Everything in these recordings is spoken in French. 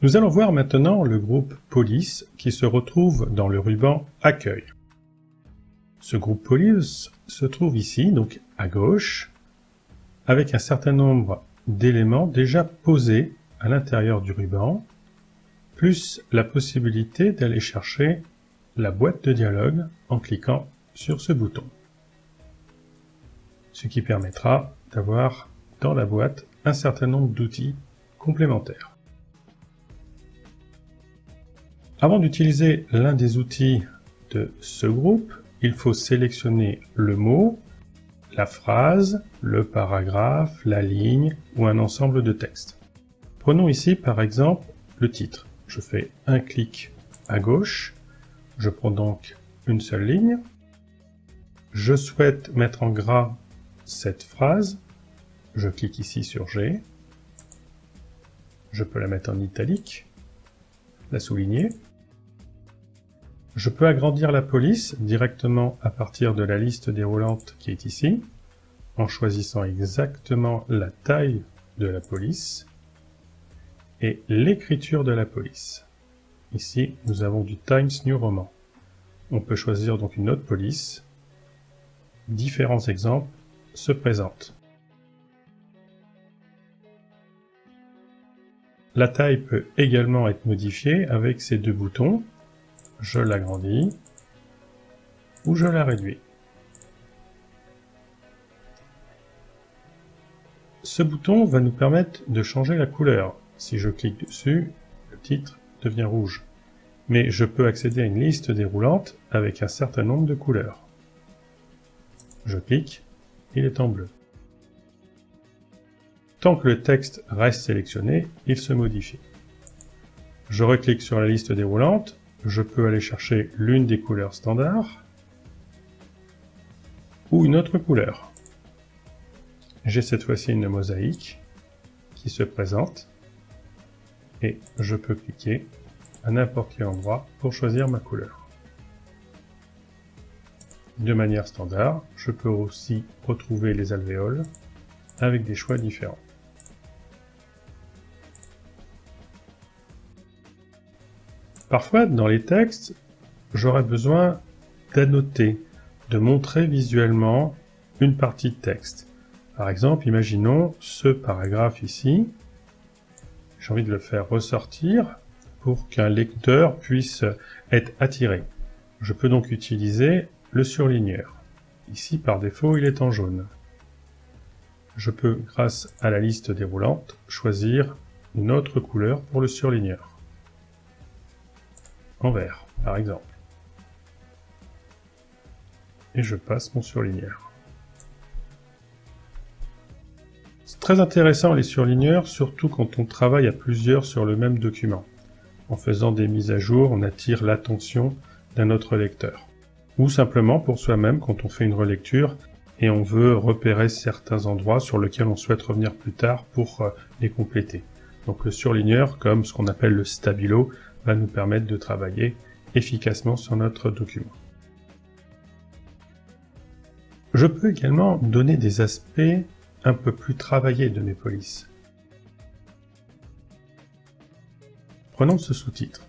Nous allons voir maintenant le groupe Police qui se retrouve dans le ruban Accueil. Ce groupe Police se trouve ici, donc à gauche, avec un certain nombre d'éléments déjà posés à l'intérieur du ruban, plus la possibilité d'aller chercher la boîte de dialogue en cliquant sur ce bouton. Ce qui permettra d'avoir dans la boîte un certain nombre d'outils complémentaires. Avant d'utiliser l'un des outils de ce groupe, il faut sélectionner le mot, la phrase, le paragraphe, la ligne ou un ensemble de textes. Prenons ici par exemple le titre. Je fais un clic à gauche, je prends donc une seule ligne. Je souhaite mettre en gras cette phrase, je clique ici sur G. Je peux la mettre en italique, la souligner. Je peux agrandir la police directement à partir de la liste déroulante qui est ici, en choisissant exactement la taille de la police et l'écriture de la police. Ici, nous avons du Times New Roman. On peut choisir donc une autre police. Différents exemples se présentent. La taille peut également être modifiée avec ces deux boutons. Je l'agrandis ou je la réduis. Ce bouton va nous permettre de changer la couleur. Si je clique dessus, le titre devient rouge. Mais je peux accéder à une liste déroulante avec un certain nombre de couleurs. Je clique, il est en bleu. Tant que le texte reste sélectionné, il se modifie. Je reclique sur la liste déroulante. Je peux aller chercher l'une des couleurs standards ou une autre couleur. J'ai cette fois-ci une mosaïque qui se présente et je peux cliquer à n'importe quel endroit pour choisir ma couleur. De manière standard, je peux aussi retrouver les alvéoles avec des choix différents. Parfois, dans les textes, j'aurais besoin d'annoter, de montrer visuellement une partie de texte. Par exemple, imaginons ce paragraphe ici. J'ai envie de le faire ressortir pour qu'un lecteur puisse être attiré. Je peux donc utiliser le surligneur. Ici, par défaut, il est en jaune. Je peux, grâce à la liste déroulante, choisir une autre couleur pour le surligneur. En vert, par exemple. Et je passe mon surligneur. C'est très intéressant les surligneurs, surtout quand on travaille à plusieurs sur le même document. En faisant des mises à jour, on attire l'attention d'un autre lecteur. Ou simplement pour soi-même quand on fait une relecture et on veut repérer certains endroits sur lesquels on souhaite revenir plus tard pour les compléter. Donc le surligneur, comme ce qu'on appelle le stabilo, va nous permettre de travailler efficacement sur notre document. Je peux également donner des aspects un peu plus travaillés de mes polices. Prenons ce sous-titre.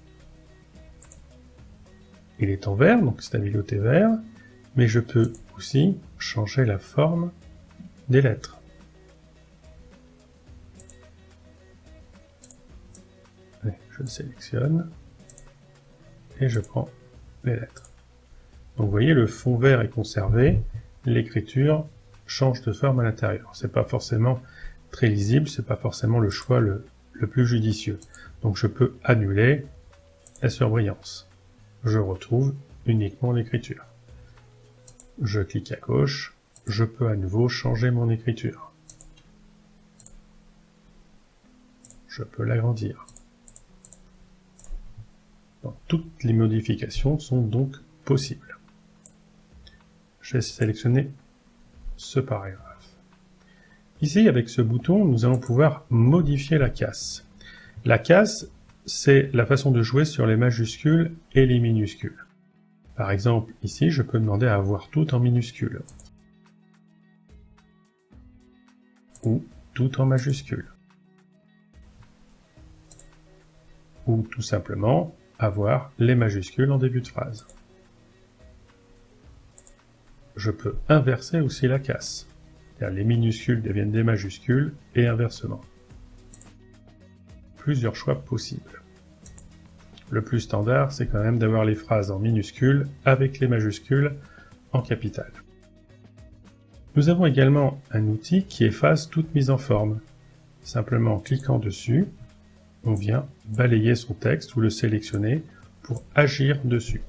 Il est en vert, donc Stabilo est vert, mais je peux aussi changer la forme des lettres. Allez, je le sélectionne et je prends les lettres. Donc vous voyez, le fond vert est conservé, l'écriture change de forme à l'intérieur. C'est pas forcément très lisible, c'est pas forcément le choix le plus judicieux. Donc je peux annuler la surbrillance. Je retrouve uniquement l'écriture. Je clique à gauche, je peux à nouveau changer mon écriture. Je peux l'agrandir. Toutes les modifications sont donc possibles. Je vais sélectionner ce paragraphe. Ici, avec ce bouton, nous allons pouvoir modifier la casse. La casse, c'est la façon de jouer sur les majuscules et les minuscules. Par exemple, ici, je peux demander à avoir tout en minuscules. Ou tout en majuscules. ou tout simplement avoir les majuscules en début de phrase. Je peux inverser aussi la casse. Les minuscules deviennent des majuscules et inversement. Plusieurs choix possibles. Le plus standard, c'est quand même d'avoir les phrases en minuscules avec les majuscules en capitales. Nous avons également un outil qui efface toute mise en forme. Simplement en cliquant dessus, on vient balayer son texte ou le sélectionner pour agir dessus.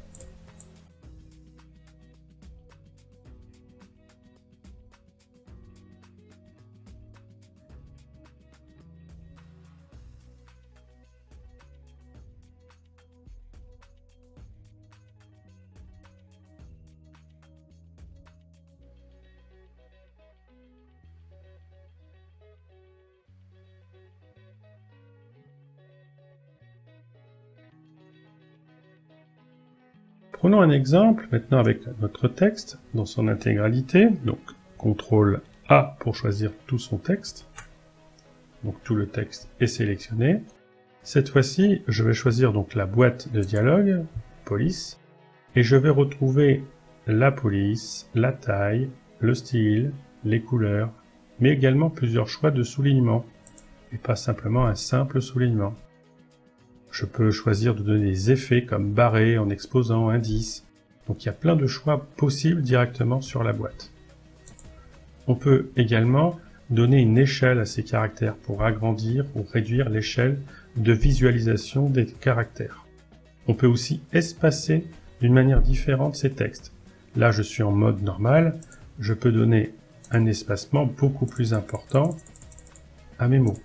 Prenons un exemple maintenant avec notre texte dans son intégralité. Donc CTRL A pour choisir tout son texte. Donc tout le texte est sélectionné. Cette fois-ci, je vais choisir donc la boîte de dialogue, police, et je vais retrouver la police, la taille, le style, les couleurs, mais également plusieurs choix de soulignement, et pas simplement un simple soulignement. Je peux choisir de donner des effets comme barré en exposant, indice. Donc il y a plein de choix possibles directement sur la boîte. On peut également donner une échelle à ces caractères pour agrandir ou réduire l'échelle de visualisation des caractères. On peut aussi espacer d'une manière différente ces textes. Là, je suis en mode normal. Je peux donner un espacement beaucoup plus important à mes mots.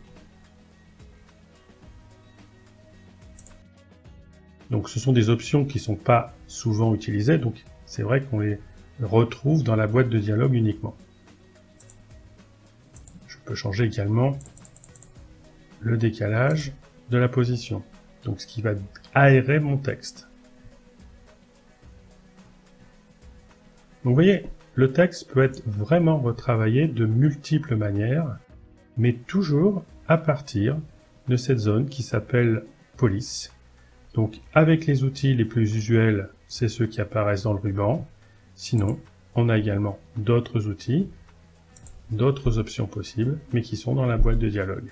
Donc ce sont des options qui ne sont pas souvent utilisées, donc c'est vrai qu'on les retrouve dans la boîte de dialogue uniquement. Je peux changer également le décalage de la position, donc ce qui va aérer mon texte. Donc vous voyez, le texte peut être vraiment retravaillé de multiples manières, mais toujours à partir de cette zone qui s'appelle police. Donc avec les outils les plus usuels, c'est ceux qui apparaissent dans le ruban. Sinon, on a également d'autres outils, d'autres options possibles, mais qui sont dans la boîte de dialogue.